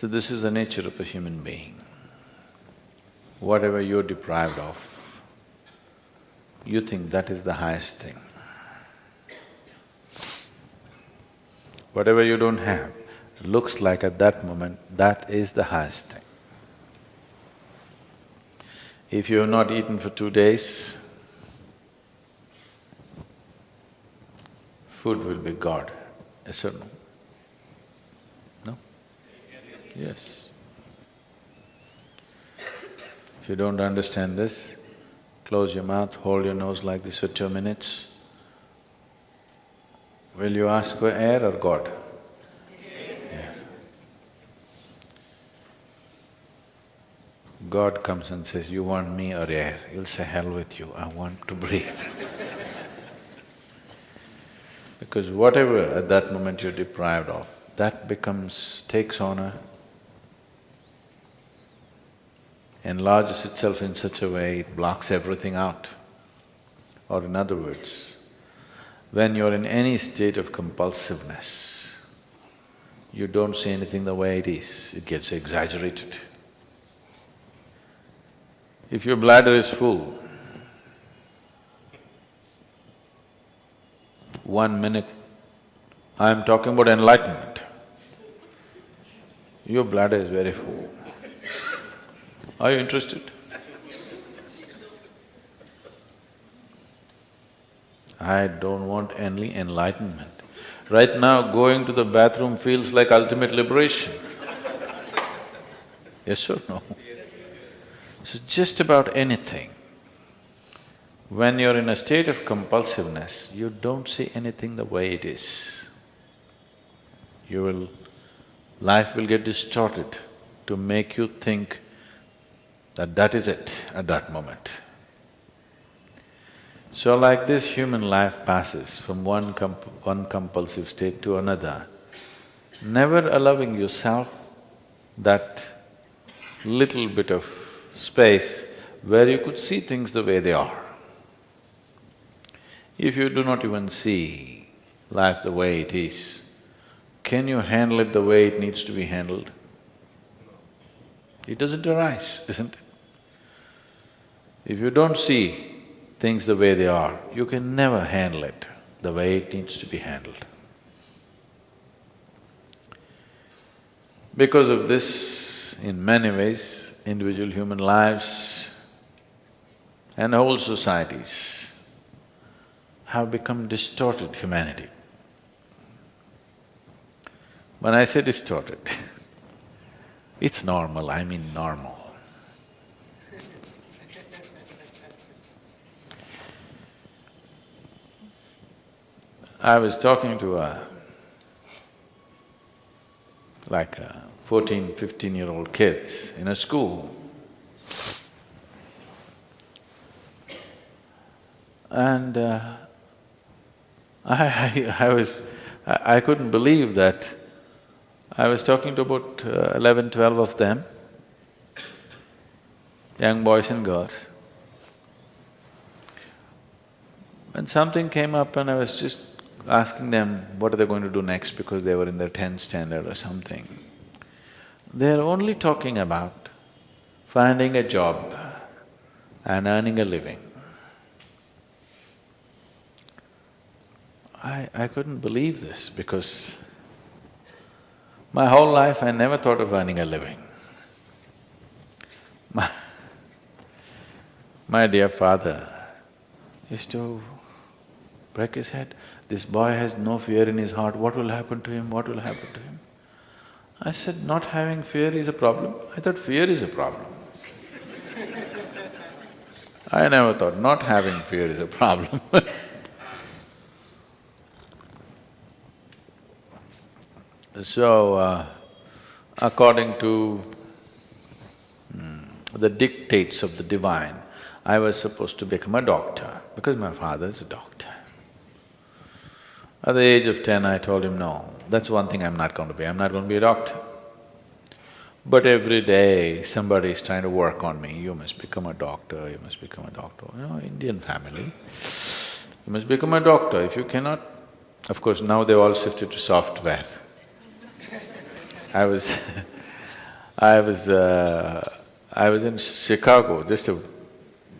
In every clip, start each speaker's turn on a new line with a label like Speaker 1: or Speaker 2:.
Speaker 1: So this is the nature of a human being. Whatever you're deprived of, you think that is the highest thing. Whatever you don't have, looks like at that moment, that is the highest thing. If you have not eaten for 2 days, food will be God, yes or no? No? Yes. If you don't understand this, close your mouth, hold your nose like this for 2 minutes. Will you ask for air or God? Air. God comes and says, you want me or air? You'll say, hell with you, I want to breathe. Because whatever at that moment you're deprived of, that takes on enlarges itself in such a way, it blocks everything out. Or in other words, when you're in any state of compulsiveness, you don't see anything the way it is, it gets exaggerated. If your bladder is full, 1 minute, I'm talking about enlightenment, your bladder is very full. Are you interested? I don't want any enlightenment. Right now, going to the bathroom feels like ultimate liberation. Yes or no? So just about anything, when you're in a state of compulsiveness, you don't see anything the way it is. Life will get distorted to make you think that that is it at that moment. So like this, human life passes from one compulsive state to another, never allowing yourself that little bit of space where you could see things the way they are. If you do not even see life the way it is, can you handle it the way it needs to be handled? It doesn't arise, isn't it? If you don't see things the way they are, you can never handle it the way it needs to be handled. Because of this, in many ways, individual human lives and whole societies have become distorted humanity. When I say distorted, it's normal, I mean normal. I was talking to a 14, 15-year-old kids in a school. And I couldn't believe that I was talking to about 11, 12 of them, young boys and girls. When something came up and I was just asking them what are they going to do next because they were in their 10th standard or something. They're only talking about finding a job and earning a living. I couldn't believe this because my whole life I never thought of earning a living. My dear father used to break his head. This boy has no fear in his heart, what will happen to him, what will happen to him? I said, not having fear is a problem? I thought fear is a problem. I never thought not having fear is a problem So, according to the dictates of the divine, I was supposed to become a doctor because my father is a doctor. At the age of 10, I told him, no, that's one thing I'm not going to be, I'm not going to be a doctor. But every day somebody is trying to work on me, you must become a doctor, you must become a doctor. You know, Indian family, you must become a doctor. If you cannot… Of course, now they've all shifted to software. I was I was… I was in Chicago just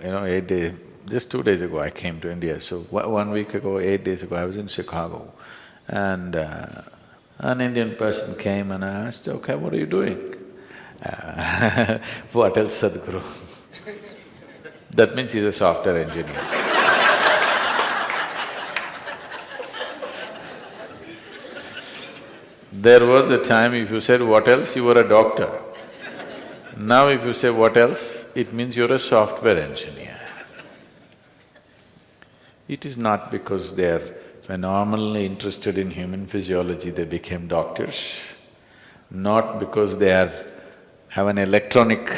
Speaker 1: 8 days… just 2 days ago I came to India. So 1 week ago, 8 days ago, I was in Chicago. And an Indian person came and I asked, okay, what are you doing? What else, Sadhguru? That means he's a software engineer. There was a time if you said what else, you were a doctor. Now if you say what else, it means you're a software engineer. It is not because they're phenomenally interested in human physiology they became doctors, not because have an electronic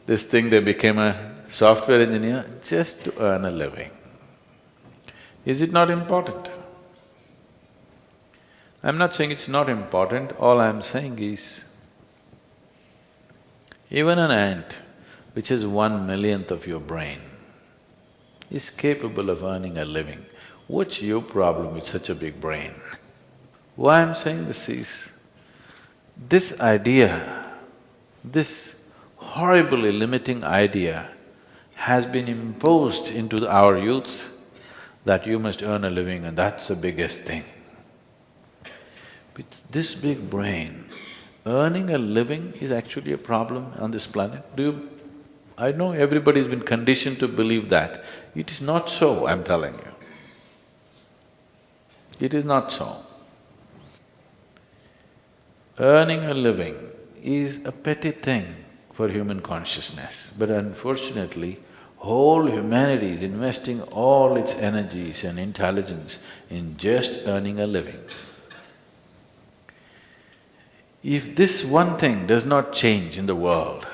Speaker 1: this thing they became a software engineer, just to earn a living. Is it not important? I'm not saying it's not important, all I'm saying is, even an ant, which has 1/1,000,000th of your brain, is capable of earning a living. What's your problem with such a big brain? Why I'm saying this is, this idea, this horribly limiting idea has been imposed into our youth that you must earn a living and that's the biggest thing. With this big brain, earning a living is actually a problem on this planet. I know everybody's been conditioned to believe that. It is not so, I'm telling you. It is not so. Earning a living is a petty thing for human consciousness, but unfortunately, whole humanity is investing all its energies and intelligence in just earning a living. If this one thing does not change in the world,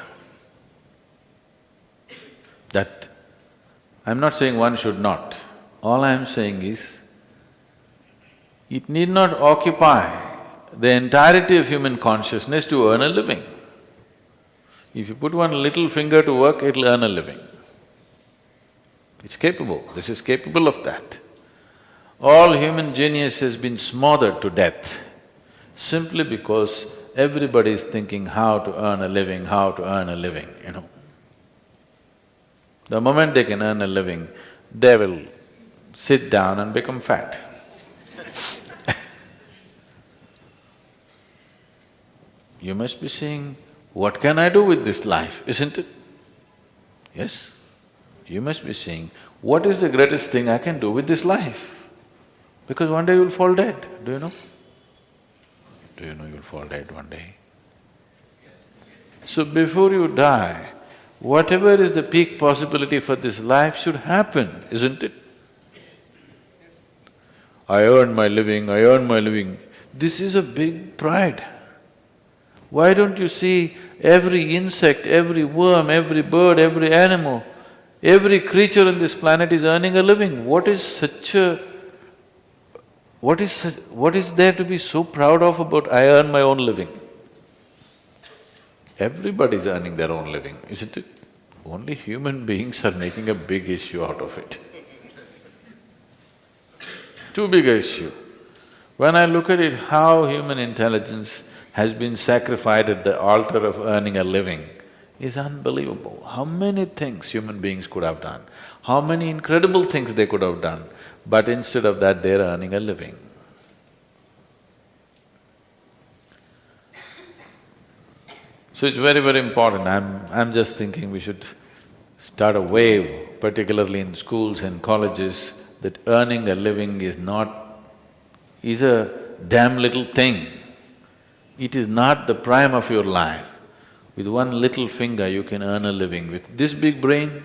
Speaker 1: that… I'm not saying one should not, all I'm saying is, it need not occupy the entirety of human consciousness to earn a living. If you put one little finger to work, it'll earn a living. It's capable, this is capable of that. All human genius has been smothered to death simply because everybody is thinking how to earn a living, how to earn a living, The moment they can earn a living, they will sit down and become fat. You must be saying, what can I do with this life, isn't it? Yes? You must be saying, what is the greatest thing I can do with this life? Because one day you'll fall dead, do you know? Do you know you'll fall dead one day? So before you die, whatever is the peak possibility for this life should happen, isn't it? I earn my living, I earn my living. This is a big pride. Why don't you see every insect, every worm, every bird, every animal, every creature on this planet is earning a living? What is there to be so proud of about I earn my own living? Everybody's earning their own living, isn't it? Only human beings are making a big issue out of it. Too big a issue. When I look at it, how human intelligence has been sacrificed at the altar of earning a living is unbelievable. How many things human beings could have done, how many incredible things they could have done, but instead of that, they're earning a living. So it's very, very important. I'm just thinking we should start a wave, particularly in schools and colleges, that earning a living is a damn little thing. It is not the prime of your life. With one little finger you can earn a living. With this big brain,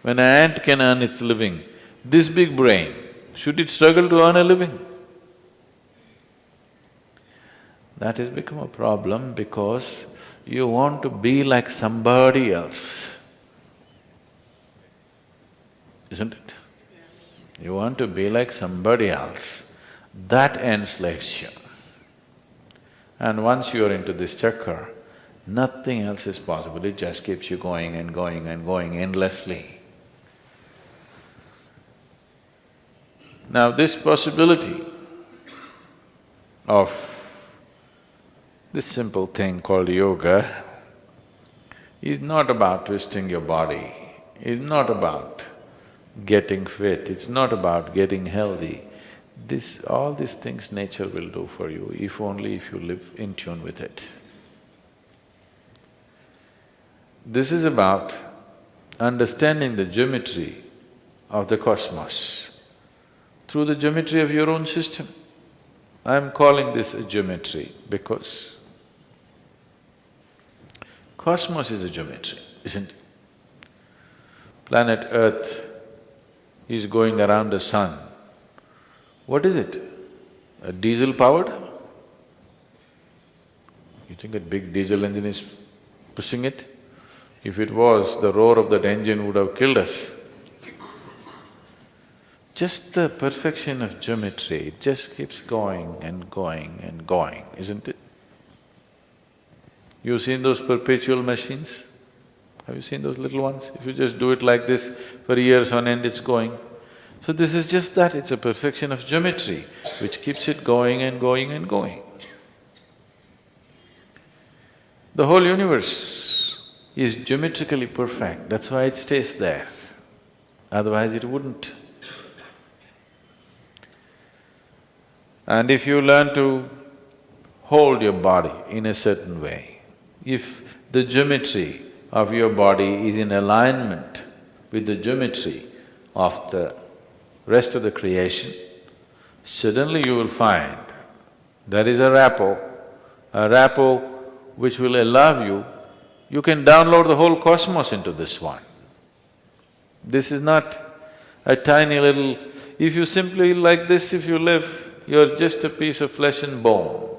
Speaker 1: when an ant can earn its living, this big brain, should it struggle to earn a living? That has become a problem because you want to be like somebody else, isn't it? You want to be like somebody else, that enslaves you. And once you are into this chakra, nothing else is possible, it just keeps you going and going and going endlessly. Now this possibility of This simple thing called yoga is not about twisting your body, it's not about getting fit, it's not about getting healthy. All these things nature will do for you, if only if you live in tune with it. This is about understanding the geometry of the cosmos through the geometry of your own system. I'm calling this a geometry because cosmos is a geometry, isn't it? Planet Earth is going around the sun. What is it? A diesel powered? You think a big diesel engine is pushing it? If it was, the roar of that engine would have killed us. Just the perfection of geometry, it just keeps going and going and going, isn't it? You've seen those perpetual machines? Have you seen those little ones? If you just do it like this, for years on end it's going. So this is just that, it's a perfection of geometry which keeps it going and going and going. The whole universe is geometrically perfect, that's why it stays there, otherwise it wouldn't. And if you learn to hold your body in a certain way, if the geometry of your body is in alignment with the geometry of the rest of the creation, suddenly you will find there is a rapport which will allow you can download the whole cosmos into this one. This is not a tiny little… If you simply like this, if you live, you're just a piece of flesh and bone.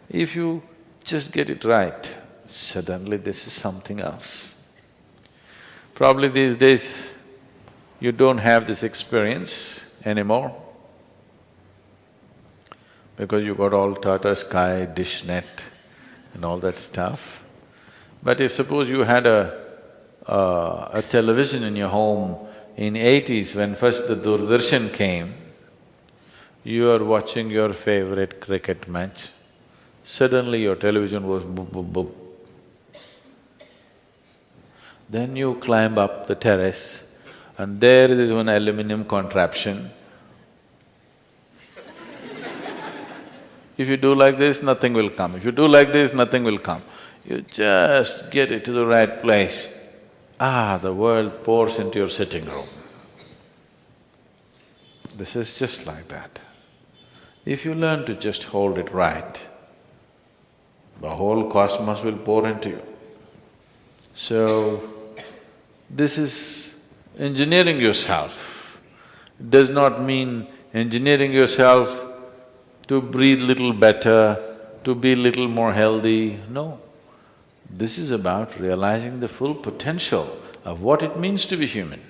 Speaker 1: If you just get it right, suddenly this is something else. Probably these days, you don't have this experience anymore because you got all Tata Sky, dish net and all that stuff. But if suppose you had a television in your home in 80s when first the Doordarshan came, you are watching your favorite cricket match, suddenly your television goes boop, boop, boop. Then you climb up the terrace and there is one aluminum contraption. If you do like this, nothing will come. If you do like this, nothing will come. You just get it to the right place. The world pours into your sitting room. This is just like that. If you learn to just hold it right, the whole cosmos will pour into you. So, this is engineering yourself. It does not mean engineering yourself to breathe little better, to be little more healthy, no. This is about realizing the full potential of what it means to be human.